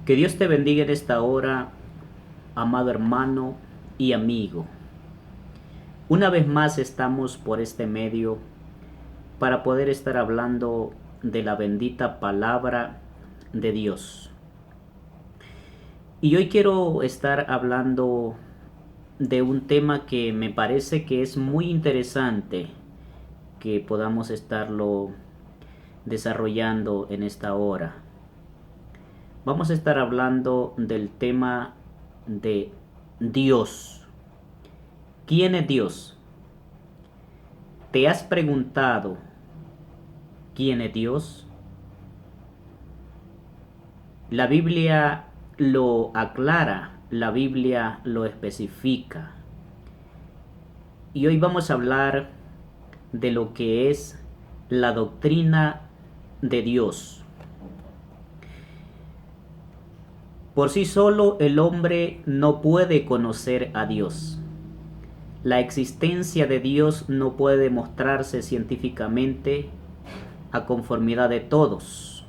Que Dios te bendiga en esta hora, amado hermano y amigo. Una vez más estamos por este medio para poder estar hablando de la bendita palabra de Dios. Y hoy quiero estar hablando de un tema que me parece que es muy interesante que podamos estarlo desarrollando en esta hora. Vamos a estar hablando del tema de Dios. ¿Quién es Dios? ¿Te has preguntado quién es Dios? La Biblia lo aclara, la Biblia lo especifica. Y hoy vamos a hablar de lo que es la doctrina de Dios. Por sí solo el hombre no puede conocer a Dios. La existencia de Dios no puede demostrarse científicamente a conformidad de todos.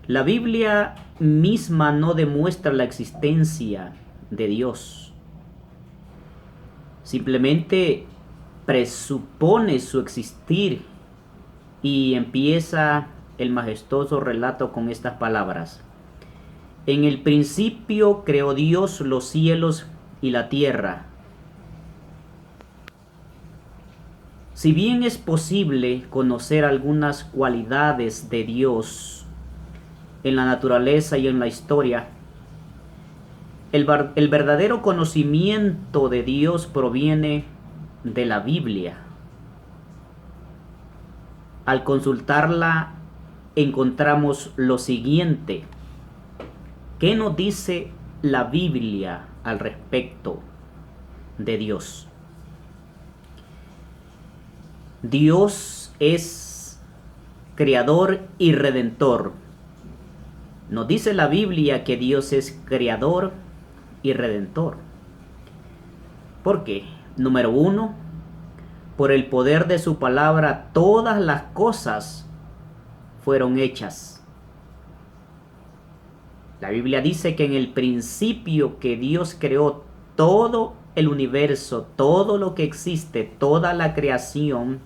La Biblia misma no demuestra la existencia de Dios. Simplemente presupone su existir y empieza el majestuoso relato con estas palabras. En el principio creó Dios los cielos y la tierra. Si bien es posible conocer algunas cualidades de Dios en la naturaleza y en la historia, el verdadero conocimiento de Dios proviene de la Biblia. Al consultarla encontramos lo siguiente. ¿Qué nos dice la Biblia al respecto de Dios? Dios es creador y redentor. Nos dice la Biblia que Dios es creador y redentor. ¿Por qué? Número uno, por el poder de su palabra todas las cosas fueron hechas. La Biblia dice que en el principio que Dios creó todo el universo, todo lo que existe, toda la creación,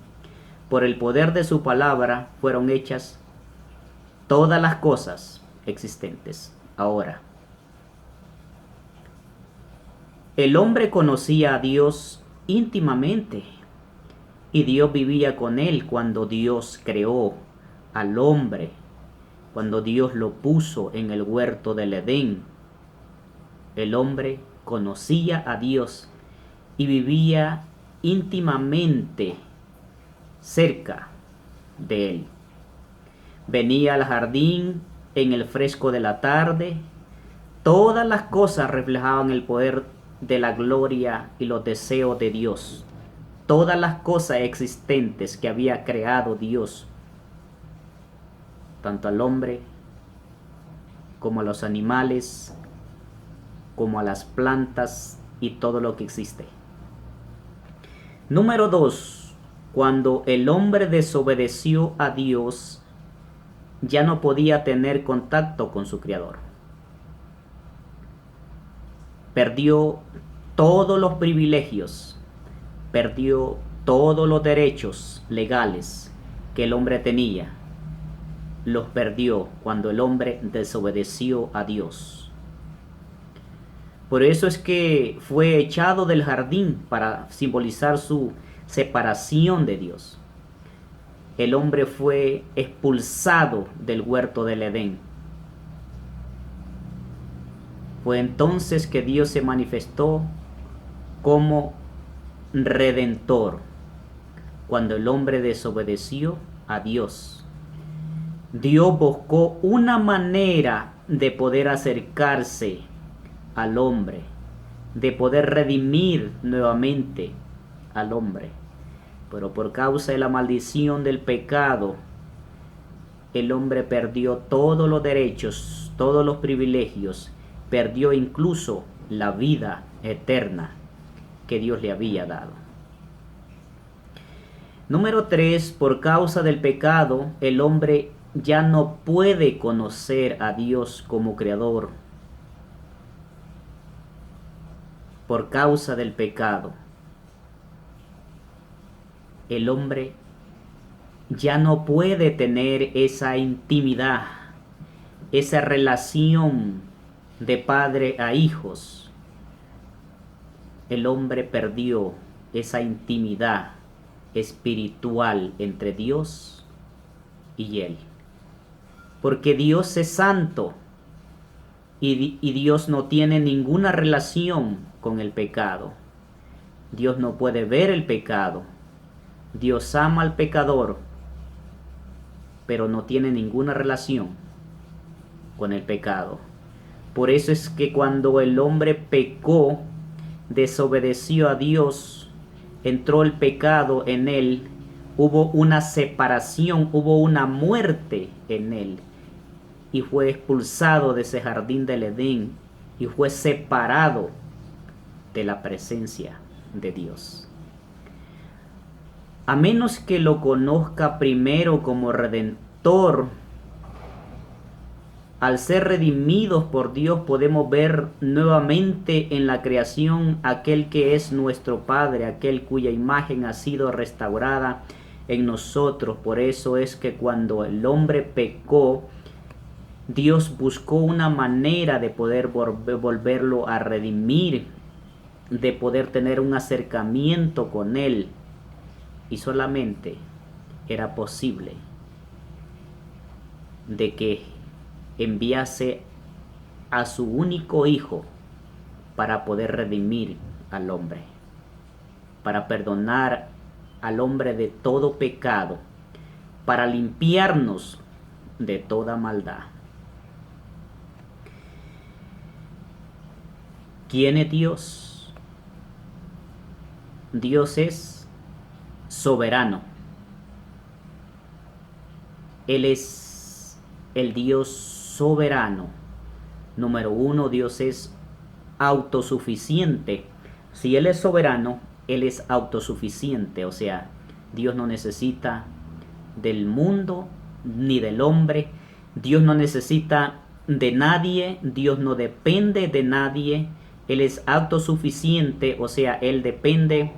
por el poder de su palabra fueron hechas todas las cosas existentes. Ahora, el hombre conocía a Dios íntimamente y Dios vivía con él cuando Dios creó al hombre, cuando Dios lo puso en el huerto del Edén. El hombre conocía a Dios y vivía íntimamente cerca de él. Venía al jardín en el fresco de la tarde. Todas las cosas reflejaban el poder de la gloria y los deseos de Dios. Todas las cosas existentes que había creado Dios, tanto al hombre como a los animales, como a las plantas y todo lo que existe. Número 2. Cuando el hombre desobedeció a Dios, ya no podía tener contacto con su Creador. Perdió todos los privilegios, perdió todos los derechos legales que el hombre tenía. Los perdió cuando el hombre desobedeció a Dios. Por eso es que fue echado del jardín para simbolizar su separación de Dios. El hombre fue expulsado del huerto del Edén. Fue entonces que Dios se manifestó como redentor, cuando el hombre desobedeció a Dios. Dios buscó una manera de poder acercarse al hombre, de poder redimir nuevamente al hombre. Pero por causa de la maldición del pecado, el hombre perdió todos los derechos, todos los privilegios, perdió incluso la vida eterna que Dios le había dado. Número 3, por causa del pecado, el hombre ya no puede conocer a Dios como creador por causa del pecado. El hombre ya no puede tener esa intimidad, esa relación de padre a hijos. El hombre perdió esa intimidad espiritual entre Dios y él. Porque Dios es santo y Dios no tiene ninguna relación con el pecado. Dios no puede ver el pecado. Dios ama al pecador, pero no tiene ninguna relación con el pecado. Por eso es que cuando el hombre pecó, desobedeció a Dios, entró el pecado en él, hubo una separación, hubo una muerte en él, y fue expulsado de ese jardín del Edén y fue separado de la presencia de Dios. A menos que lo conozca primero como redentor, al ser redimidos por Dios podemos ver nuevamente en la creación aquel que es nuestro Padre, aquel cuya imagen ha sido restaurada en nosotros. Por eso es que cuando el hombre pecó, Dios buscó una manera de poder volverlo a redimir, de poder tener un acercamiento con Él. Y solamente era posible de que enviase a su único hijo para poder redimir al hombre, para perdonar al hombre de todo pecado, para limpiarnos de toda maldad. ¿Quién es Dios? Dios es soberano. Él es el Dios soberano. Número uno, Dios es autosuficiente. Si Él es soberano, Él es autosuficiente. O sea, Dios no necesita del mundo ni del hombre. Dios no necesita de nadie. Dios no depende de nadie. Él es autosuficiente, o sea, Él depende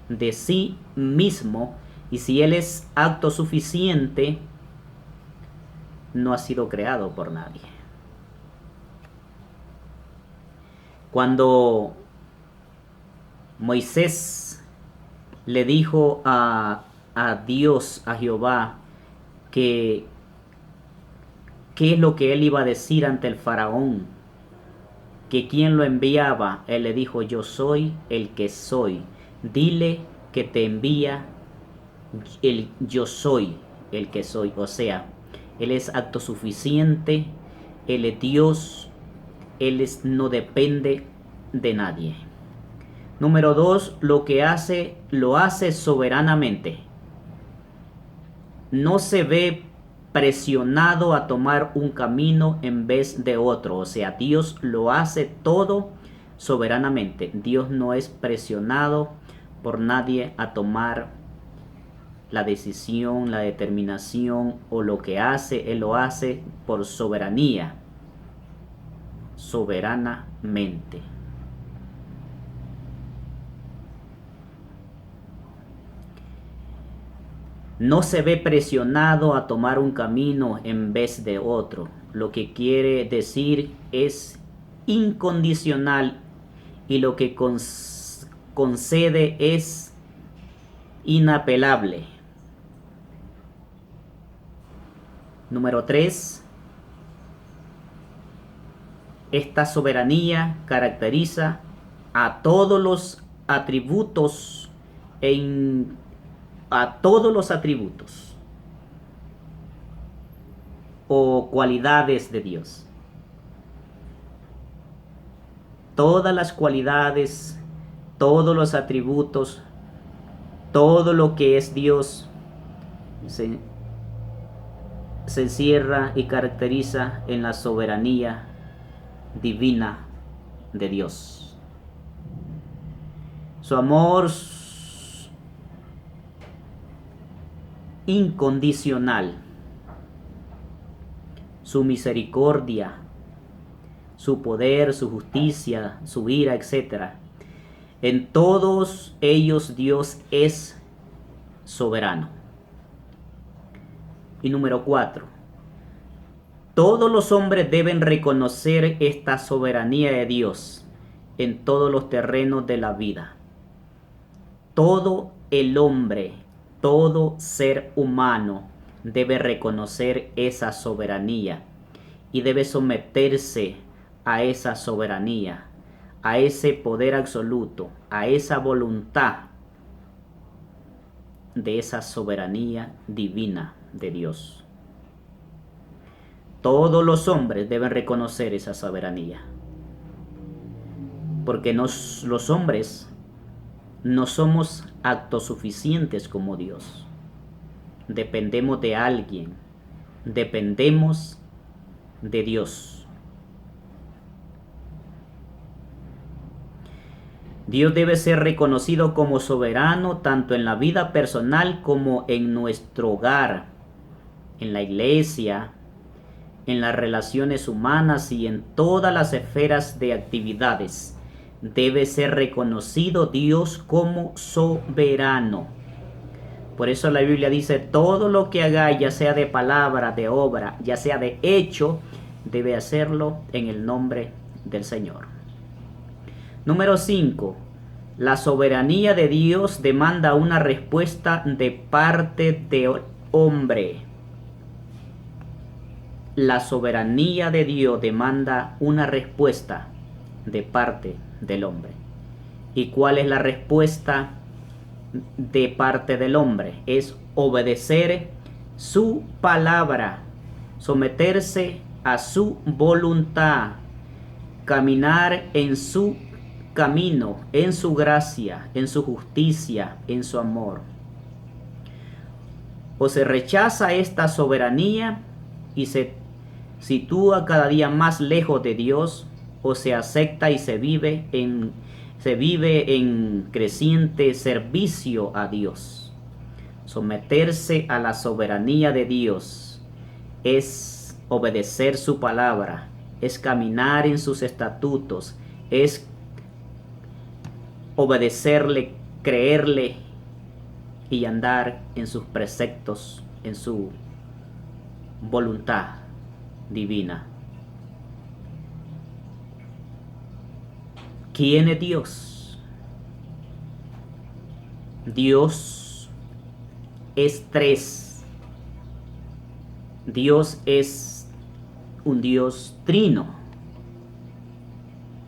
de sí mismo. Y si Él es autosuficiente, no ha sido creado por nadie. Cuando Moisés le dijo a Dios, a Jehová, que qué es lo que él iba a decir ante el faraón, que quién lo enviaba, él le dijo: yo soy el que soy. Dile que te envía el yo soy el que soy. O sea, Él es autosuficiente, Él es Dios, Él no depende de nadie. Número dos, lo que hace, lo hace soberanamente. No se ve presionado a tomar un camino en vez de otro. O sea, Dios lo hace todo soberanamente. Dios no es presionado por nadie a tomar la decisión, la determinación o lo que hace. Él lo hace por soberanía, soberanamente. No se ve presionado a tomar un camino en vez de otro. Lo que quiere decir es incondicional, y lo que concede es inapelable. Número 3. Esta soberanía caracteriza a todos los atributos o cualidades de Dios. Todas las cualidades, todos los atributos, todo lo que es Dios se encierra y caracteriza en la soberanía divina de Dios. Su amor incondicional su misericordia, su poder, su justicia, su ira, etc. En todos ellos Dios es soberano. Y número 4. Todos los hombres deben reconocer esta soberanía de Dios en todos los terrenos de la vida. Todo el hombre, todo ser humano debe reconocer esa soberanía y debe someterse a esa soberanía, a ese poder absoluto, a esa voluntad de esa soberanía divina de Dios. Todos los hombres deben reconocer esa soberanía, porque los hombres no somos autosuficientes como Dios. Dependemos de alguien, dependemos de Dios. Dios debe ser reconocido como soberano tanto en la vida personal como en nuestro hogar, en la iglesia, en las relaciones humanas y en todas las esferas de actividades. Debe ser reconocido Dios como soberano. Por eso la Biblia dice, todo lo que hagáis, ya sea de palabra, de obra, ya sea de hecho, debe hacerlo en el nombre del Señor. Número 5. La soberanía de Dios demanda una respuesta de parte del hombre. La soberanía de Dios demanda una respuesta de parte del hombre. ¿Y cuál es la respuesta de parte del hombre? Es obedecer su palabra, someterse a su voluntad, caminar en su camino, en su gracia, en su justicia, en su amor. O se rechaza esta soberanía y se sitúa cada día más lejos de Dios, o se acepta y se vive en creciente servicio a Dios. Someterse a la soberanía de Dios es obedecer su palabra, es caminar en sus estatutos, es obedecerle, creerle y andar en sus preceptos, en su voluntad divina. ¿Quién es Dios? Dios es tres. Dios es un Dios trino.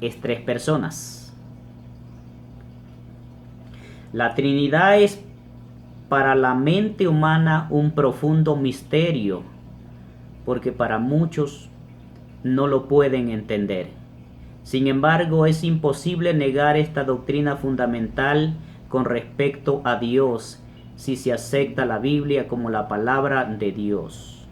Es tres personas. La Trinidad es para la mente humana un profundo misterio, porque para muchos no lo pueden entender. Sin embargo, es imposible negar esta doctrina fundamental con respecto a Dios si se acepta la Biblia como la palabra de Dios.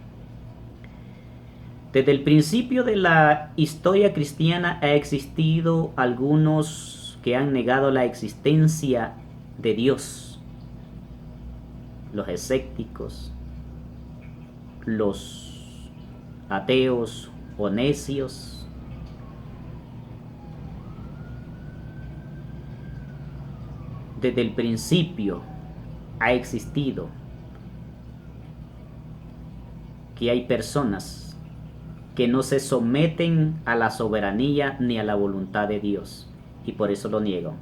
Desde el principio de la historia cristiana ha existido algunos que han negado la existencia de Dios. Los escépticos, los ateos o necios. Desde el principio ha existido que hay personas que no se someten a la soberanía ni a la voluntad de Dios, y por eso lo niegan.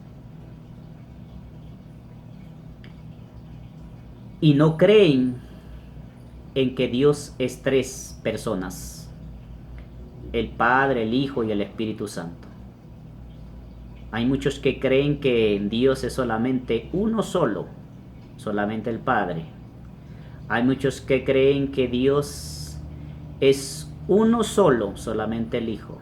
Y no creen en que Dios es tres personas: el Padre, el Hijo y el Espíritu Santo. Hay muchos que creen que Dios es solamente uno solo, solamente el Padre. Hay muchos que creen que Dios es uno solo, solamente el Hijo.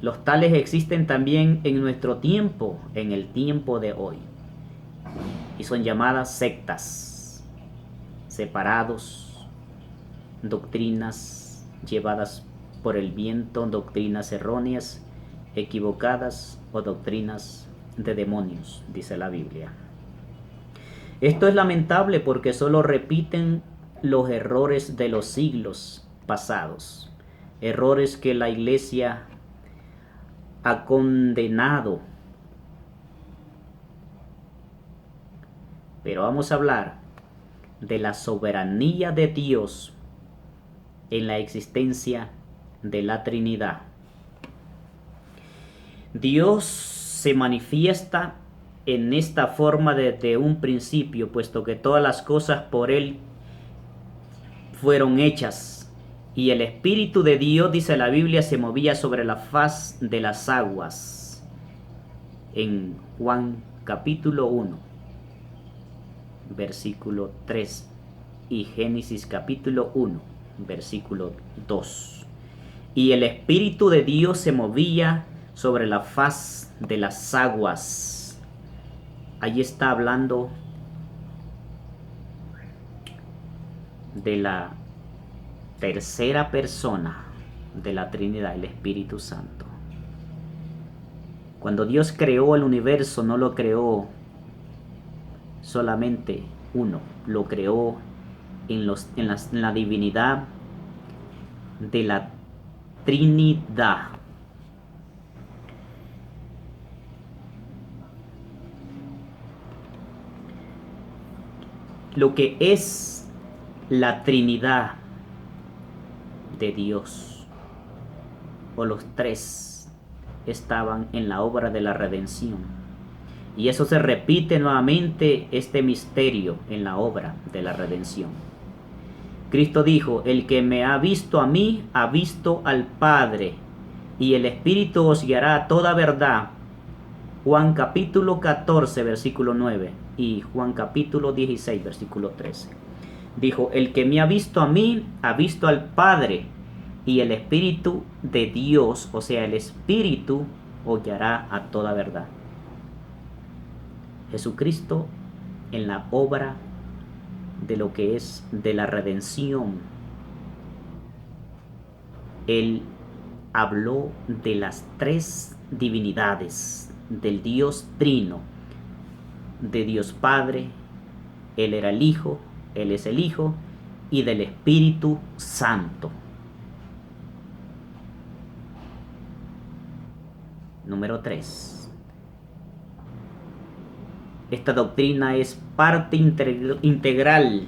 Los tales existen también en nuestro tiempo, en el tiempo de hoy. Y son llamadas sectas, separados, doctrinas llevadas por el viento, doctrinas erróneas, equivocadas o doctrinas de demonios, dice la Biblia. Esto es lamentable porque solo repiten los errores de los siglos pasados, errores que la iglesia ha condenado. Pero vamos a hablar de la soberanía de Dios en la existencia de la Trinidad. Dios se manifiesta en esta forma desde un principio, puesto que todas las cosas por Él fueron hechas, y el Espíritu de Dios, dice la Biblia, se movía sobre la faz de las aguas. En Juan capítulo 1, versículo 3, y Génesis capítulo 1, versículo 2. Y el Espíritu de Dios se movía sobre la faz de las aguas. Allí está hablando de la tercera persona de la Trinidad, el Espíritu Santo. Cuando Dios creó el universo, no lo creó solamente uno, lo creó en la divinidad de la Trinidad. Lo que es la Trinidad de Dios, o los tres, estaban en la obra de la redención. Y eso se repite nuevamente, este misterio en la obra de la redención. Cristo dijo: el que me ha visto a mí, ha visto al Padre, y el Espíritu os guiará a toda verdad. Juan capítulo 14, versículo 9, y Juan capítulo 16, versículo 13. Dijo: el que me ha visto a mí, ha visto al Padre, y el Espíritu de Dios, o sea, el Espíritu, os guiará a toda verdad. Jesucristo, en la obra de lo que es de la redención, Él habló de las tres divinidades, del Dios Trino, de Dios Padre, Él era el Hijo, Él es el Hijo, y del Espíritu Santo. Número 3. Esta doctrina es parte integral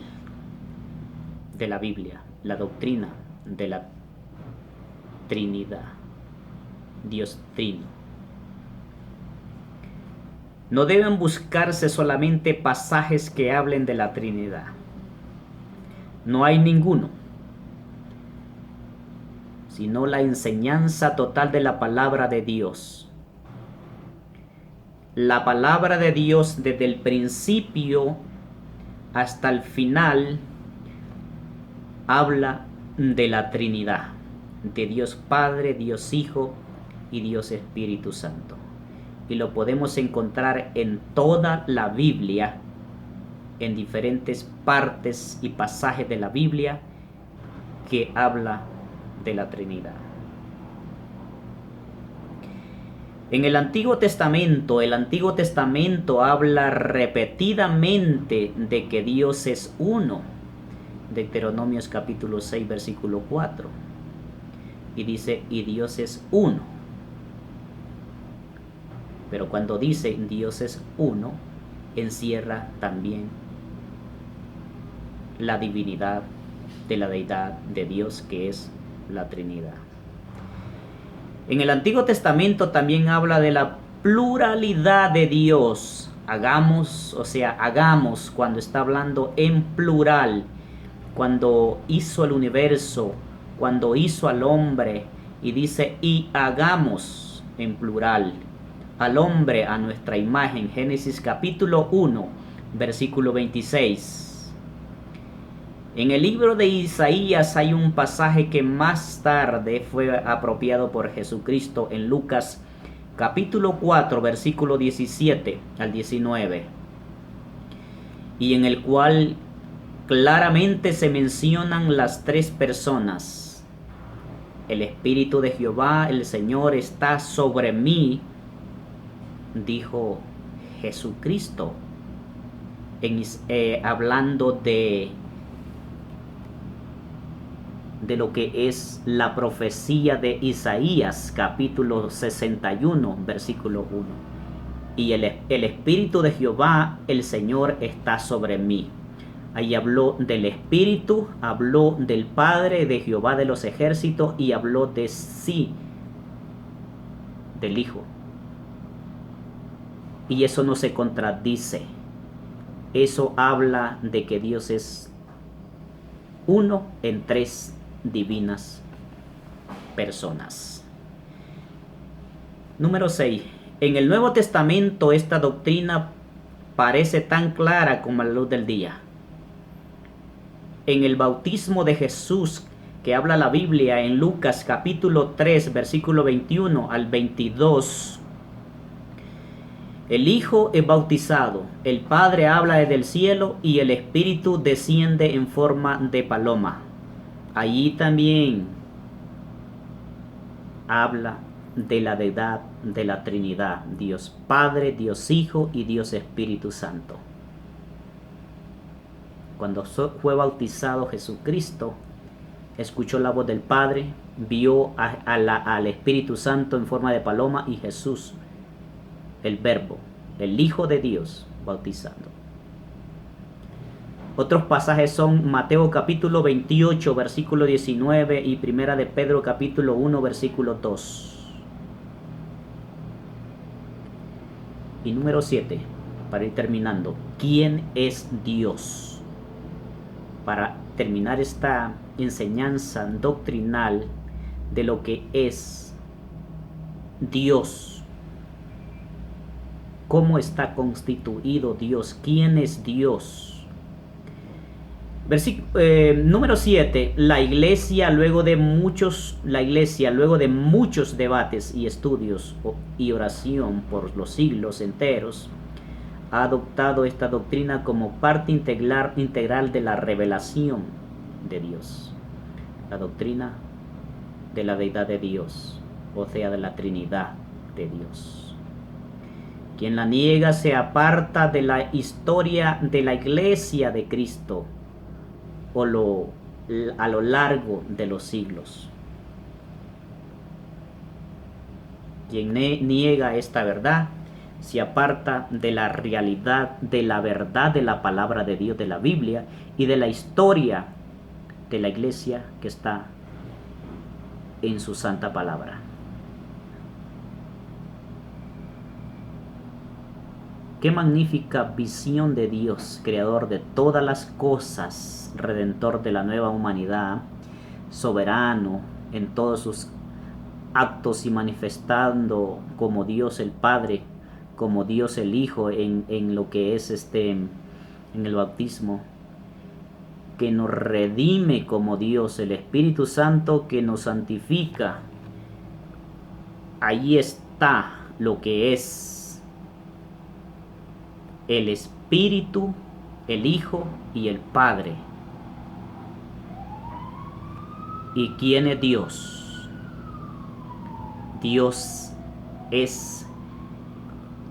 de la Biblia, la doctrina de la Trinidad, Dios Trino. No deben buscarse solamente pasajes que hablen de la Trinidad. No hay ninguno, sino la enseñanza total de la palabra de Dios. La palabra de Dios, desde el principio hasta el final, habla de la Trinidad, de Dios Padre, Dios Hijo y Dios Espíritu Santo. Y lo podemos encontrar en toda la Biblia, en diferentes partes y pasajes de la Biblia que habla de la Trinidad. En el Antiguo Testamento habla repetidamente de que Dios es uno. Deuteronomios capítulo 6, versículo 4. Y dice: y Dios es uno. Pero cuando dice Dios es uno, encierra también la divinidad de la deidad de Dios, que es la Trinidad. En el Antiguo Testamento también habla de la pluralidad de Dios. Hagamos, cuando está hablando en plural, cuando hizo el universo, cuando hizo al hombre, y dice: y hagamos, en plural, al hombre a nuestra imagen. Génesis capítulo 1, versículo 26. En el libro de Isaías hay un pasaje que más tarde fue apropiado por Jesucristo en Lucas capítulo 4, versículo 17 al 19, y en el cual claramente se mencionan las tres personas. El Espíritu de Jehová, el Señor, está sobre mí, dijo Jesucristo. hablando de lo que es la profecía de Isaías, capítulo 61, versículo 1. Y el Espíritu de Jehová, el Señor, está sobre mí. Ahí habló del Espíritu, habló del Padre, de Jehová de los ejércitos, y habló de sí, del Hijo. Y eso no se contradice. Eso habla de que Dios es uno en tres divinas personas. Número 6. En el Nuevo Testamento esta doctrina parece tan clara como la luz del día. En el bautismo de Jesús que habla la Biblia en Lucas capítulo 3 versículo 21 al 22, el Hijo es bautizado, el Padre habla desde el cielo y el Espíritu desciende en forma de paloma. Allí también habla de la deidad de la Trinidad, Dios Padre, Dios Hijo y Dios Espíritu Santo. Cuando fue bautizado Jesucristo, escuchó la voz del Padre, vio al Espíritu Santo en forma de paloma y Jesús, el Verbo, el Hijo de Dios, bautizando. Otros pasajes son Mateo capítulo 28, versículo 19 y Primera de Pedro capítulo 1, versículo 2. Y número 7, para ir terminando, ¿quién es Dios? Para terminar esta enseñanza doctrinal de lo que es Dios. ¿Cómo está constituido Dios? ¿Quién es Dios? Número 7. La iglesia luego de muchos debates y estudios y oración por los siglos enteros, ha adoptado esta doctrina como parte integral de la revelación de Dios. La doctrina de la deidad de Dios, o sea, de la Trinidad de Dios. Quien la niega se aparta de la historia de la iglesia de Cristo a lo largo de los siglos. Quien niega esta verdad se aparta de la realidad, de la verdad de la palabra de Dios, de la Biblia y de la historia de la iglesia que está en su santa palabra. Qué magnífica visión de Dios, creador de todas las cosas, redentor de la nueva humanidad, soberano en todos sus actos y manifestando como Dios el Padre, como Dios el Hijo en lo que es en el bautismo, que nos redime como Dios, el Espíritu Santo que nos santifica. Ahí está lo que es el Espíritu, el Hijo y el Padre. ¿Y quién es Dios? Dios es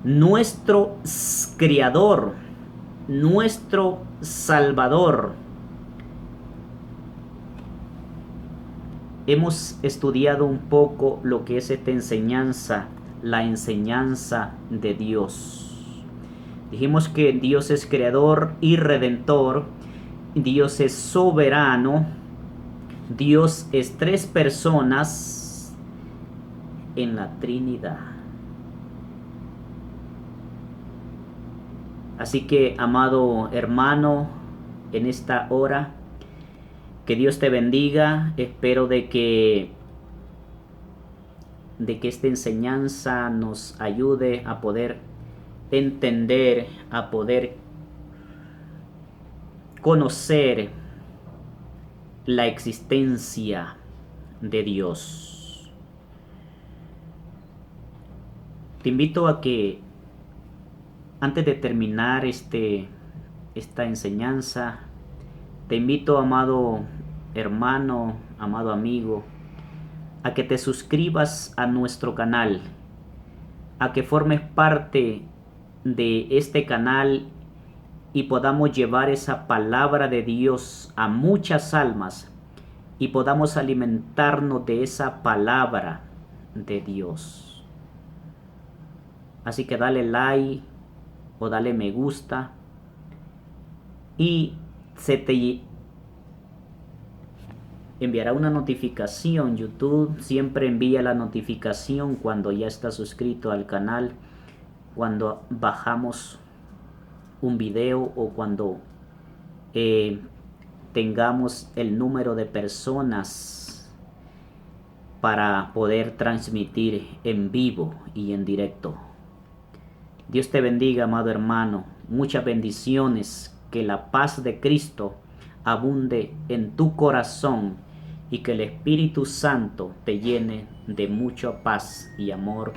nuestro Creador, nuestro Salvador. Hemos estudiado un poco lo que es esta enseñanza, la enseñanza de Dios. Dijimos que Dios es creador y redentor, Dios es soberano, Dios es tres personas en la Trinidad. Así que, amado hermano, en esta hora, que Dios te bendiga. Espero de que esta enseñanza nos ayude a poder entender, a poder conocer la existencia de Dios. Te invito a que antes de terminar esta enseñanza, te invito, amado hermano, amado amigo, a que te suscribas a nuestro canal, a que formes parte de este canal y podamos llevar esa palabra de Dios a muchas almas y podamos alimentarnos de esa palabra de Dios. Así que dale like o dale me gusta y se te enviará una notificación. YouTube siempre envía la notificación cuando ya estás suscrito al canal, cuando bajamos un video o cuando tengamos el número de personas para poder transmitir en vivo y en directo. Dios te bendiga, amado hermano. Muchas bendiciones. Que la paz de Cristo abunde en tu corazón y que el Espíritu Santo te llene de mucha paz y amor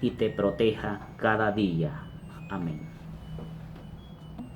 y te proteja cada día. Amén.